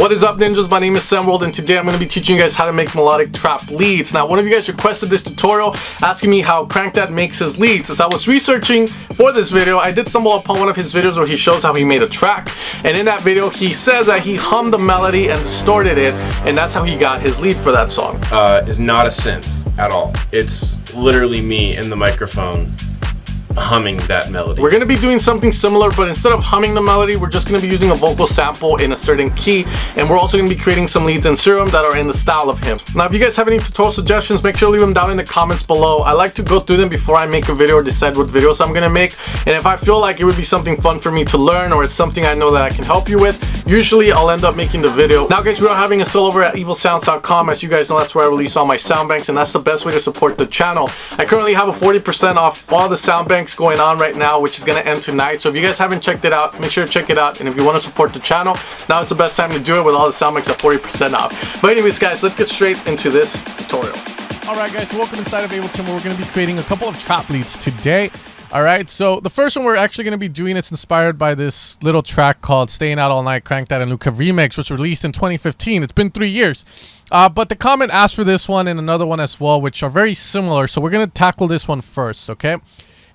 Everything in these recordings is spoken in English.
What is up, ninjas? My name is Samworld, and today I'm going to be teaching you guys how to make melodic trap leads. Now, one of you guys requested this tutorial asking me how Crank makes his leads. As I was researching for this video, I did stumble upon one of his videos where he shows how he made a track, and in that video he says that he hummed the melody and distorted it, and that's how he got his lead for that song. Is not a synth at all. It's literally me in the microphone humming that melody. We're going to be doing something similar, but instead of humming the melody, we're just going to be using a vocal sample in a certain key, and we're also going to be creating some leads in Serum that are in the style of him. Now, if you guys have any tutorial suggestions, make sure to leave them down in the comments below. I like to go through them before I make a video or decide what videos I'm going to make, and if I feel like it would be something fun for me to learn, or it's something I know that I can help you with, usually I'll end up making the video. Now, guys, we are having a sale over at evilsounds.com. As you guys know, that's where I release all my sound banks, and that's the best way to support the channel. I currently have a 40% off all the sound banks going on right now, which is going to end tonight. So if you guys haven't checked it out, make sure to check it out. And if you want to support the channel, now is the best time to do it with all the sound banks at 40% off. But anyways, guys, let's get straight into this tutorial. All right, guys, welcome inside of Ableton, where we're going to be creating a couple of trap leads today. All right, so the first one we're actually going to be doing, it's inspired by this little track called Staying Out All Night, Crank and Luca remix, which was released in 2015. It's been 3 years. But the comment asked for this one and another one as well, which are very similar. So we're going to tackle this one first, okay?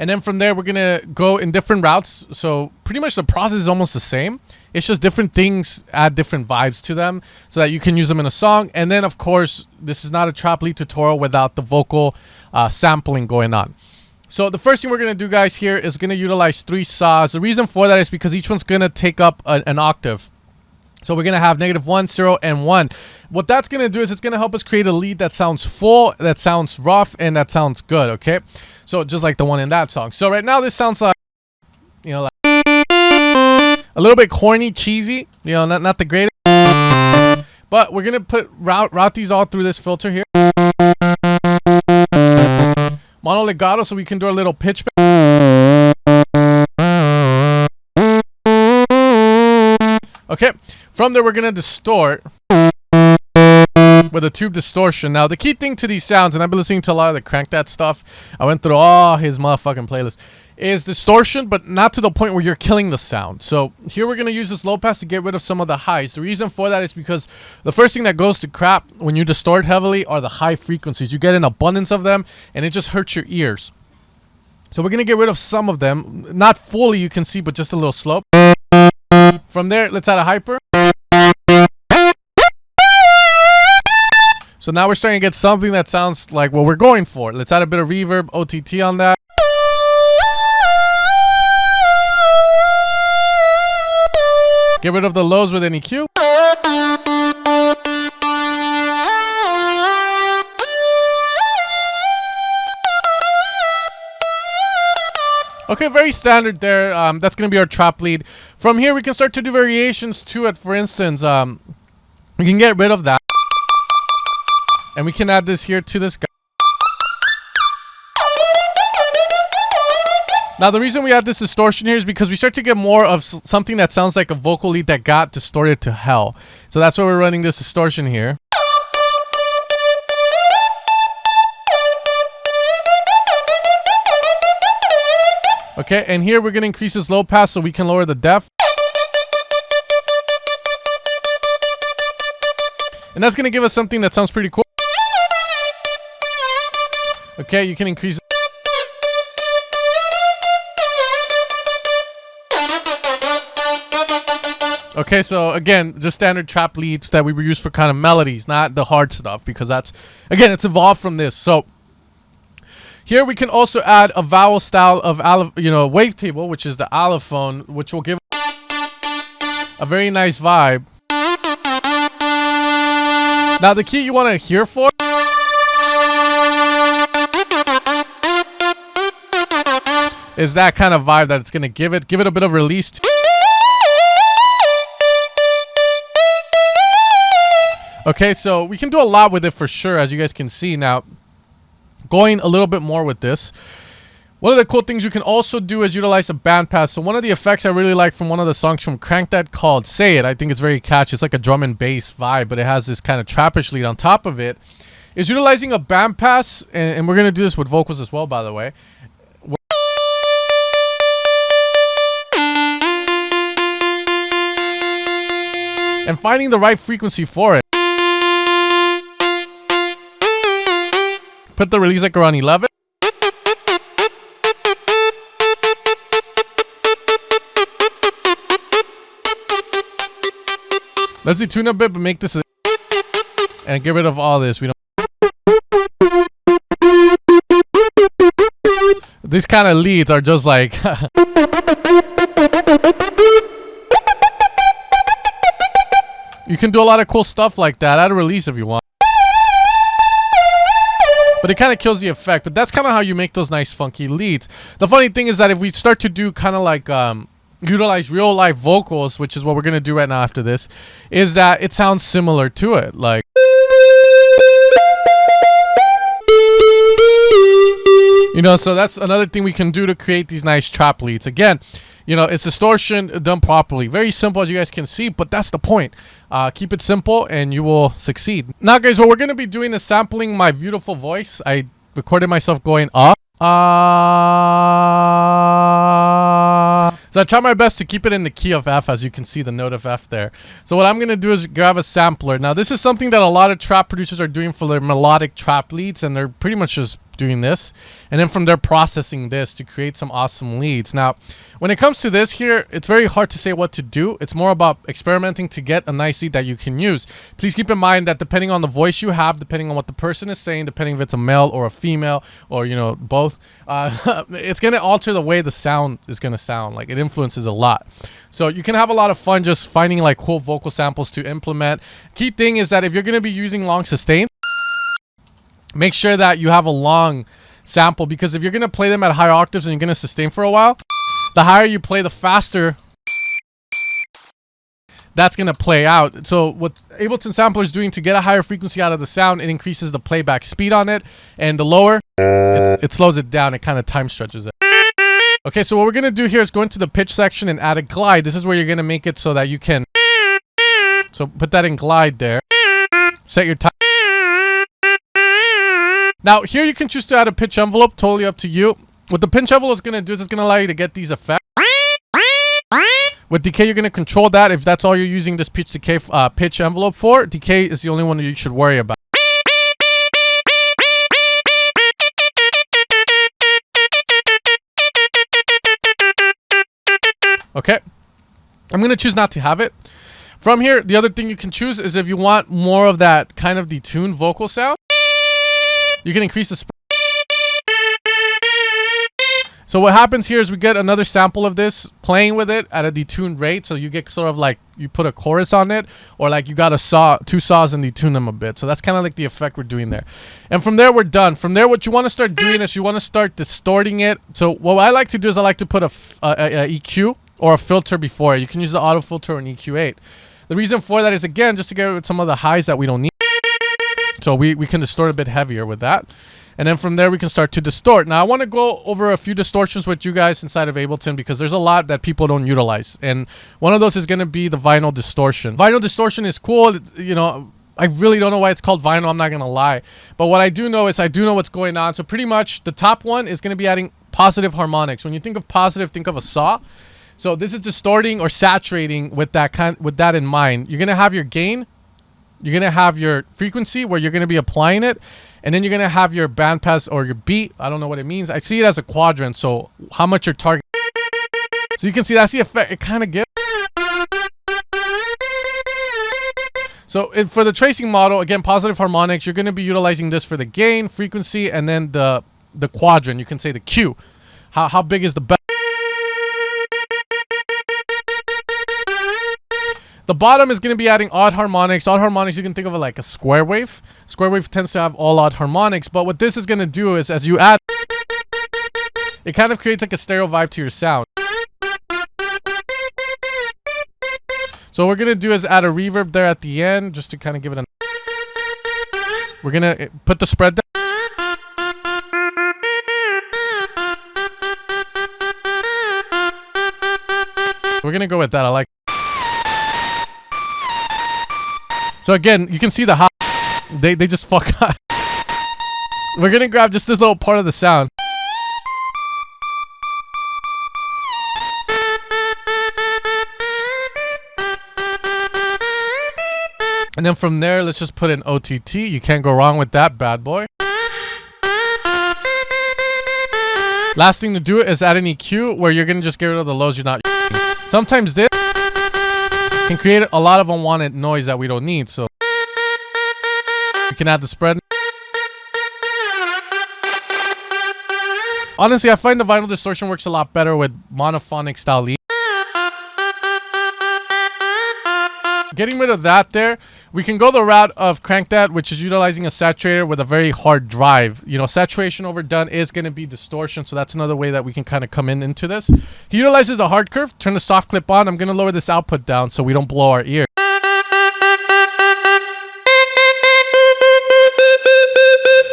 And then from there, we're going to go in different routes. So pretty much the process is almost the same. It's just different things add different vibes to them so that you can use them in a song. And then, of course, this is not a trap lead tutorial without the vocal sampling going on. So the first thing we're going to do, guys, here is going to utilize 3 saws. The reason for that is because each one's going to take up an octave. So we're going to have -1, 0, and 1. What that's going to do is it's going to help us create a lead that sounds full, that sounds rough, and that sounds good, okay? So just like the one in that song. So right now this sounds like, you know, like a little bit corny, cheesy, you know, not the greatest. But we're going to route these all through this filter here. Mono legato, so we can do a little pitch back. Okay, from there we're gonna distort with a tube distortion. Now the key thing to these sounds, and I've been listening to a lot of the Crank stuff, I went through all his motherfucking playlist, is distortion, but not to the point where you're killing the sound. So here we're gonna use this low pass to get rid of some of the highs. The reason for that is because the first thing that goes to crap when you distort heavily are the high frequencies. You get an abundance of them and it just hurts your ears. So we're gonna get rid of some of them, not fully, you can see, but just a little slope. From there, let's add a hyper. So now we're starting to get something that sounds like what we're going for. Let's add a bit of reverb, OTT on that. Get rid of the lows with an EQ. Okay, very standard there. That's going to be our trap lead. From here, we can start to do variations to it. For instance, we can get rid of that. And we can add this here to this guy. Now, the reason we add this distortion here is because we start to get more of something that sounds like a vocal lead that got distorted to hell. So that's why we're running this distortion here. Okay, and here we're going to increase this low pass so we can lower the depth. And that's going to give us something that sounds pretty cool. Okay, you can increase it. Okay, so again, just standard trap leads that we were used for kind of melodies, not the hard stuff, because that's, again, it's evolved from this. So here we can also add a vowel style of wavetable, which is the allophone, which will give a very nice vibe. Now the key you want to hear for is that kind of vibe that it's going to give it a bit of release to. Okay, so we can do a lot with it for sure, as you guys can see. Now, going a little bit more with this, one of the cool things you can also do is utilize a bandpass. So one of the effects I really like from one of the songs from Crank called Say It, I think it's very catchy. It's like a drum and bass vibe, but it has this kind of trappish lead on top of it, is utilizing a bandpass, and we're going to do this with vocals as well, by the way. and finding the right frequency for it. Put the release like around 11. Let's detune a bit, but make this and get rid of all this. We don't. These kind of leads are just like. You can do a lot of cool stuff like that. Add a release if you want. But it kind of kills the effect. But that's kind of how you make those nice funky leads. The funny thing is that if we start to do kind of like utilize real life vocals, which is what we're gonna do right now after this, is that it sounds similar to it. Like, you know, so that's another thing we can do to create these nice trap leads. Again, you know, it's distortion done properly. Very simple, as you guys can see, but that's the point. Keep it simple and you will succeed. Now, guys, what we're going to be doing is sampling my beautiful voice. I recorded myself going up. So I try my best to keep it in the key of F, as you can see the note of F there. So what I'm going to do is grab a sampler. Now, this is something that a lot of trap producers are doing for their melodic trap leads, and they're pretty much just doing this, and then from there processing this to create some awesome leads. Now, when it comes to this here, it's very hard to say what to do. It's more about experimenting to get a nice lead that you can use. Please keep in mind that depending on the voice you have, depending on what the person is saying, depending if it's a male or a female, or, you know, both, it's going to alter the way the sound is going to sound. Like, it influences a lot. So you can have a lot of fun just finding like cool vocal samples to implement. Key thing is that if you're going to be using long sustain, make sure that you have a long sample, because if you're going to play them at higher octaves and you're going to sustain for a while, the higher you play, the faster that's going to play out. So what Ableton Sampler is doing to get a higher frequency out of the sound, it increases the playback speed on it, and the lower, it slows it down. It kind of time stretches it. Okay, so what we're going to do here is go into the pitch section and add a glide. This is where you're going to make it so that you can, so put that in glide there. Set your time. Now, here you can choose to add a pitch envelope, totally up to you. What the pitch envelope is going to do is it's going to allow you to get these effects. With decay, you're going to control that. If that's all you're using this pitch decay pitch envelope for, decay is the only one that you should worry about. Okay, I'm going to choose not to have it. From here, the other thing you can choose is if you want more of that kind of detuned vocal sound, you can increase the spread. So what happens here is we get another sample of this, playing with it at a detuned rate. So you get sort of like, you put a chorus on it, or like you got a saw, two saws, and detune them a bit. So that's kind of like the effect we're doing there. And from there, we're done. From there, what you want to start doing is you want to start distorting it. So what I like to do is I like to put a EQ or a filter before it. You can use the auto filter or an EQ8. The reason for that is, again, just to get rid of some of the highs that we don't need. So we can distort a bit heavier with that. And then from there, we can start to distort. Now, I want to go over a few distortions with you guys inside of Ableton, because there's a lot that people don't utilize. And one of those is going to be the vinyl distortion. Vinyl distortion is cool. You know, I really don't know why it's called vinyl. I'm not going to lie. But what I do know is I do know what's going on. So pretty much the top one is going to be adding positive harmonics. When you think of positive, think of a saw. So this is distorting or saturating with that in mind. You're going to have your gain. You're going to have your frequency where you're going to be applying it. And then you're going to have your bandpass or your beat. I don't know what it means. I see it as a quadrant. So how much you're targeting. So you can see that's the effect it kind of gives. So for the tracing model, again, positive harmonics, you're going to be utilizing this for the gain, frequency, and then the quadrant. You can say the Q. How big is the bell? The bottom is going to be adding odd harmonics. Odd harmonics, you can think of it like a square wave. Square wave tends to have all odd harmonics, but what this is going to do is as you add, it kind of creates like a stereo vibe to your sound. So what we're going to do is add a reverb there at the end, just to kind of give it a... We're going to put the spread down. We're going to go with that. I like. So again, you can see the high. They just fuck up. We're going to grab just this little part of the sound. And then from there, let's just put in OTT. You can't go wrong with that bad boy. Last thing to do is add an EQ where you're going to just get rid of the lows you're not using. Sometimes this can create a lot of unwanted noise that we don't need. So you can add the spread. Honestly, I find the vinyl distortion works a lot better with monophonic style lead. Getting rid of that there, we can go the route of crank that, which is utilizing a saturator with a very hard drive. You know, saturation overdone is going to be distortion, so that's another way that we can kind of come into this. He utilizes the hard curve. Turn the soft clip on. I'm going to lower this output down so we don't blow our ear.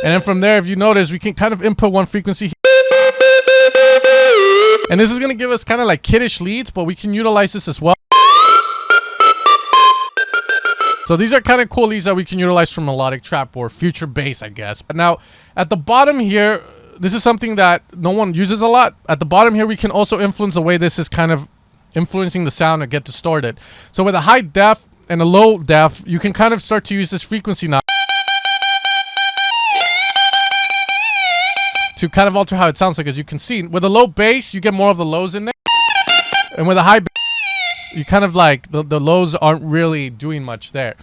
And then from there, if you notice, we can kind of input one frequency. And this is going to give us kind of like kiddish leads, but we can utilize this as well. So these are kind of cool leads that we can utilize from Melodic Trap or future bass, I guess. Now, at the bottom here, this is something that no one uses a lot. At the bottom here, we can also influence the way this is kind of influencing the sound and get distorted. So with a high def and a low def, you can kind of start to use this frequency now to kind of alter how it sounds like. As you can see, with a low bass, you get more of the lows in there. And with a high bass, you kind of like the lows aren't really doing much there.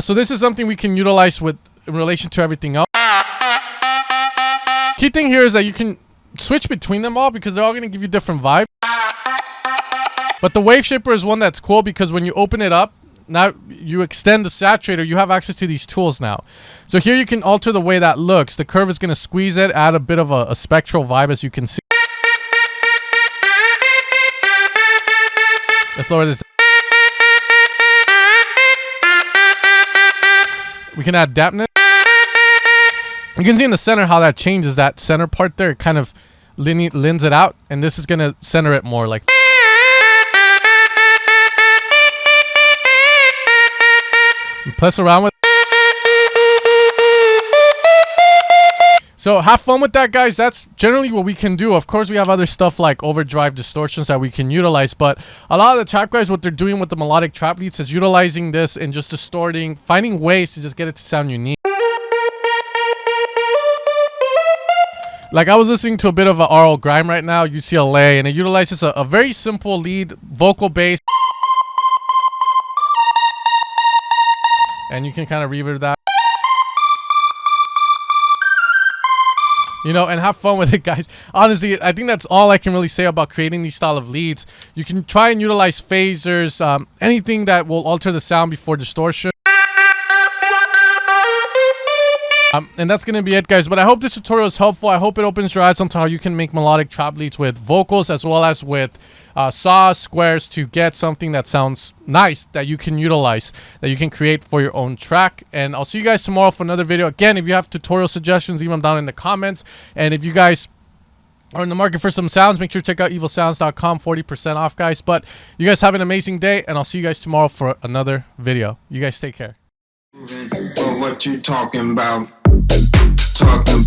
So this is something we can utilize with in relation to everything else. Key thing here is that you can switch between them all because they're all going to give you different vibes. But the wave shaper is one that's cool because when you open it up, now you extend the saturator, you have access to these tools now. So here you can alter the way that looks. The curve is going to squeeze it, add a bit of a spectral vibe, as you can see. Let's lower this down. We can add dampness. You can see in the center how that changes. That center part there, it kind of lends it out, and this is going to center it more like. Plus around with. So have fun with that, guys. That's generally what we can do. Of course, we have other stuff like overdrive distortions that we can utilize, but a lot of the trap guys, what they're doing with the Melodic Trap Leads is utilizing this and just distorting, finding ways to just get it to sound unique. Like I was listening to a bit of a RL Grime right now, UCLA, and it utilizes a very simple lead, vocal bass. And you can kind of reverb that. You know, and have fun with it, guys. Honestly, I think that's all I can really say about creating these style of leads. You can try and utilize phasers, anything that will alter the sound before distortion. And that's going to be it, guys. But I hope this tutorial is helpful. I hope it opens your eyes onto how you can make melodic trap leads with vocals as well as with saws, squares to get something that sounds nice that you can utilize, that you can create for your own track. And I'll see you guys tomorrow for another video. Again, if you have tutorial suggestions, leave them down in the comments. And if you guys are in the market for some sounds, make sure to check out evilsounds.com, 40% off, guys. But you guys have an amazing day, and I'll see you guys tomorrow for another video. You guys take care. What you talking about? Talking